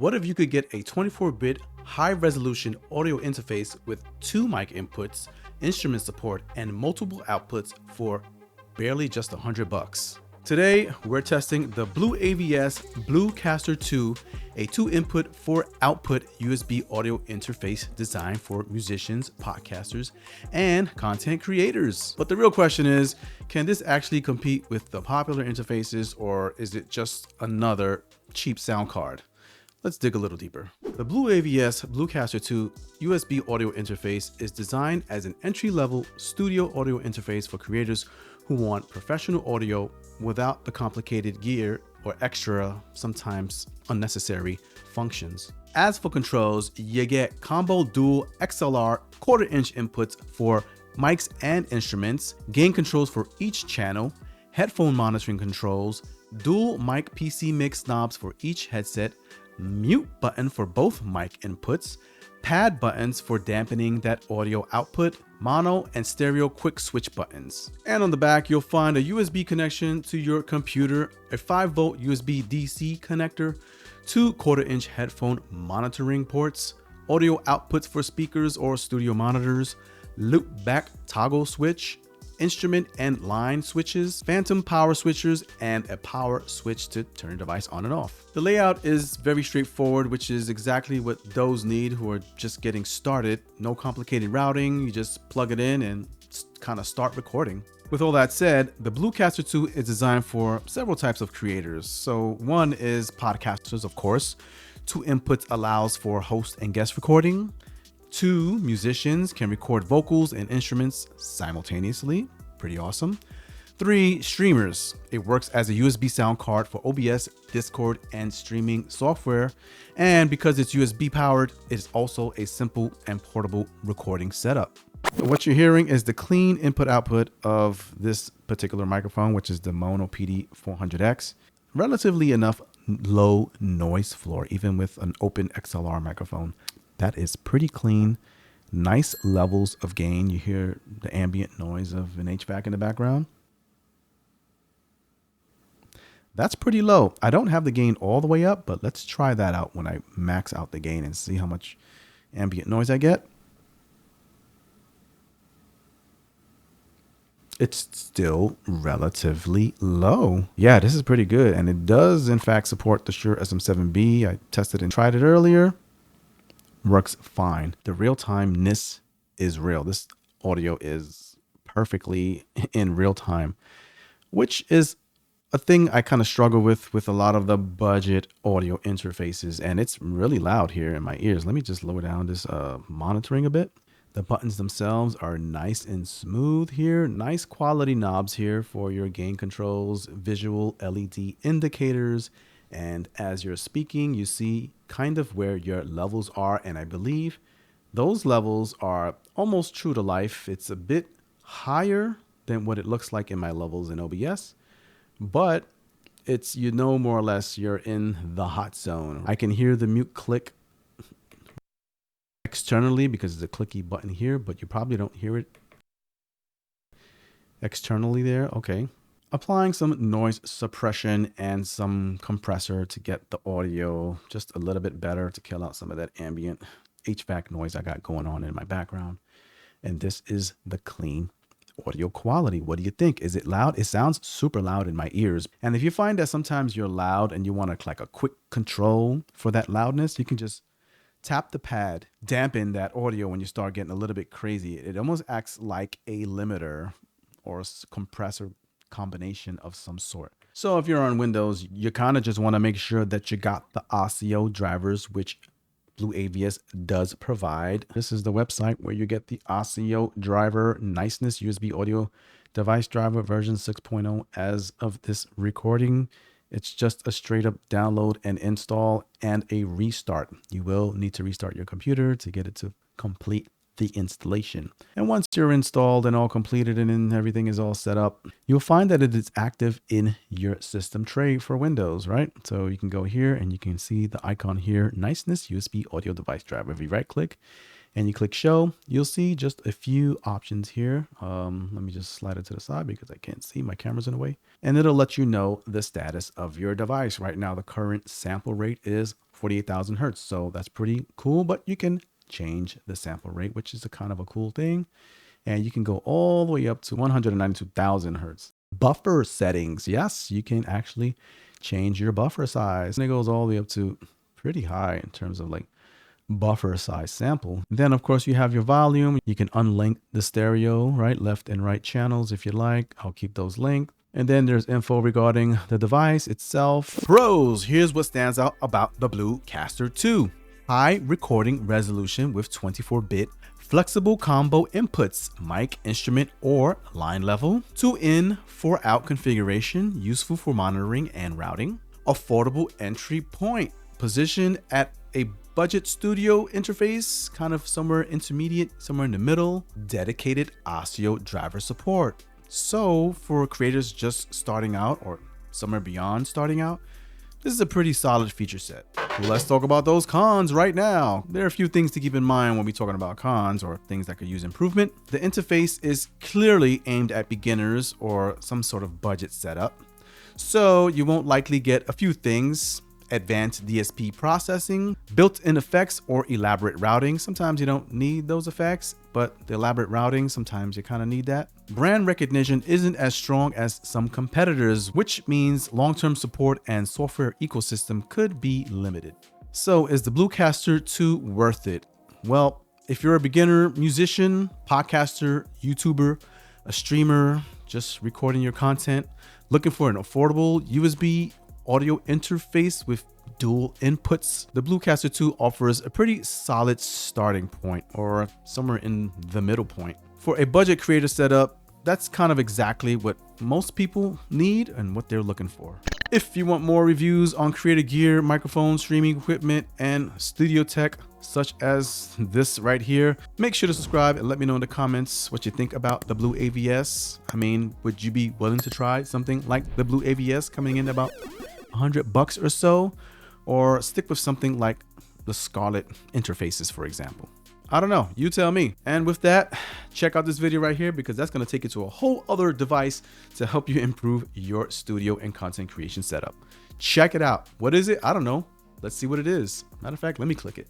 What if you could get a 24-bit high-resolution audio interface with 2 mic inputs, instrument support, and multiple outputs for barely just $100? Today, we're testing the BlueAVS Bluecaster 2, a 2-input, 4-output USB audio interface designed for musicians, podcasters, and content creators. But the real question is, can this actually compete with the popular interfaces, or is it just another cheap sound card? Let's dig a little deeper. The BlueAVS Bluecaster 2 USB audio interface is designed as an entry-level studio audio interface for creators who want professional audio without the complicated gear or extra, sometimes unnecessary functions. As for controls, you get combo dual XLR 1/4-inch inputs for mics and instruments, gain controls for each channel, headphone monitoring controls, dual mic PC mix knobs for each headset, mute button for both mic inputs, pad buttons for dampening that audio output, mono and stereo quick switch buttons. And on the back, you'll find a USB connection to your computer, a 5-volt USB DC connector, 2 1/4-inch headphone monitoring ports, audio outputs for speakers or studio monitors, loop back toggle switch, instrument and line switches, phantom power switchers, and a power switch to turn the device on and off. The layout is very straightforward, which is exactly what those need who are just getting started. No complicated routing, you just plug it in and kind of start recording. With all that said, the Bluecaster 2 is designed for several types of creators. So one is podcasters, of course. 2 inputs allows for host and guest recording. 2 musicians can record vocals and instruments simultaneously. Pretty awesome. 3 streamers. It works as a USB sound card for OBS, Discord, and streaming software. And because it's USB powered, it's also a simple and portable recording setup. What you're hearing is the clean input output of this particular microphone, which is the Mono PD400X. Relatively enough low noise floor, even with an open XLR microphone. That is pretty clean, nice levels of gain. You hear the ambient noise of an HVAC in the background. That's pretty low. I don't have the gain all the way up, but let's try that out when I max out the gain and see how much ambient noise I get. It's still relatively low. Yeah, this is pretty good. And it does in fact support the Shure SM7B. I tested and tried it earlier. Works fine. The real-timeness is real. This audio is perfectly in real time, which is a thing I kind of struggle with a lot of the budget audio interfaces, and it's really loud here in my ears. Let me just lower down this monitoring a bit. The buttons themselves are nice and smooth here. Nice quality knobs here for your gain controls, visual LED indicators. And as you're speaking, you see kind of where your levels are. And I believe those levels are almost true to life. It's a bit higher than what it looks like in my levels in OBS, but it's, you know, more or less you're in the hot zone. I can hear the mute click externally because there's a clicky button here, but you probably don't hear it externally there. Okay. Applying some noise suppression and some compressor to get the audio just a little bit better to kill out some of that ambient HVAC noise I got going on in my background. And this is the clean audio quality. What do you think? Is it loud? It sounds super loud in my ears. And if you find that sometimes you're loud and you want to like a quick control for that loudness, you can just tap the pad, dampen that audio when you start getting a little bit crazy. It almost acts like a limiter or a compressor combination of some sort. So if you're on Windows, you kind of just want to make sure that you got the ASIO drivers, which BlueAVS does provide. This is the website where you get the ASIO driver niceness USB audio device driver version 6.0 as of this recording. It's just a straight up download and install and a restart. You will need to restart your computer to get it to complete the installation. And once you're installed and all completed and then everything is all set up, you'll find that it is active in your system tray for Windows, right? So you can go here and you can see the icon here, niceness USB audio device driver. If you right click, and you click show, you'll see just a few options here. Let me just slide it to the side because I can't see, my camera's in the way. And it'll let you know the status of your device. Right now, the current sample rate is 48,000 hertz. So that's pretty cool, but you can change the sample rate, which is a kind of a cool thing. And you can go all the way up to 192,000 hertz. Buffer settings. Yes, you can actually change your buffer size. And it goes all the way up to pretty high in terms of like buffer size sample. Then of course you have your volume. You can unlink the stereo, right? Left and right channels if you like. I'll keep those linked. And then there's info regarding the device itself. Pros, here's what stands out about the Bluecaster 2. High recording resolution with 24-bit flexible combo inputs, mic, instrument, or line level. 2-in, 4-out configuration, useful for monitoring and routing. Affordable entry point, positioned at a budget studio interface, kind of somewhere intermediate, somewhere in the middle. Dedicated ASIO driver support. So for creators just starting out or somewhere beyond starting out, this is a pretty solid feature set. Let's talk about those cons right now. There are a few things to keep in mind when we're talking about cons or things that could use improvement. The interface is clearly aimed at beginners or some sort of budget setup. So you won't likely get a few things: advanced DSP processing, built-in effects, or elaborate routing. Sometimes you don't need those effects, but the elaborate routing, sometimes you kind of need that. Brand recognition isn't as strong as some competitors, which means long-term support and software ecosystem could be limited. So is the Bluecaster 2 worth it? Well, if you're a beginner musician, podcaster, YouTuber, a streamer, just recording your content, looking for an affordable USB audio interface with dual inputs, the Bluecaster 2 offers a pretty solid starting point, or somewhere in the middle point. For a budget creator setup, that's kind of exactly what most people need and what they're looking for. If you want more reviews on creator gear, microphones, streaming equipment, and studio tech, such as this right here, make sure to subscribe and let me know in the comments what you think about the BlueAVS. I mean, would you be willing to try something like the BlueAVS coming in about $100 or so, or stick with something like the Scarlett interfaces, for example? I don't know, you tell me. And with that, check out this video right here, because that's going to take you to a whole other device to help you improve your studio and content creation setup. Check it out. What is it? I don't know. Let's see what it is. Matter of fact, let me click it.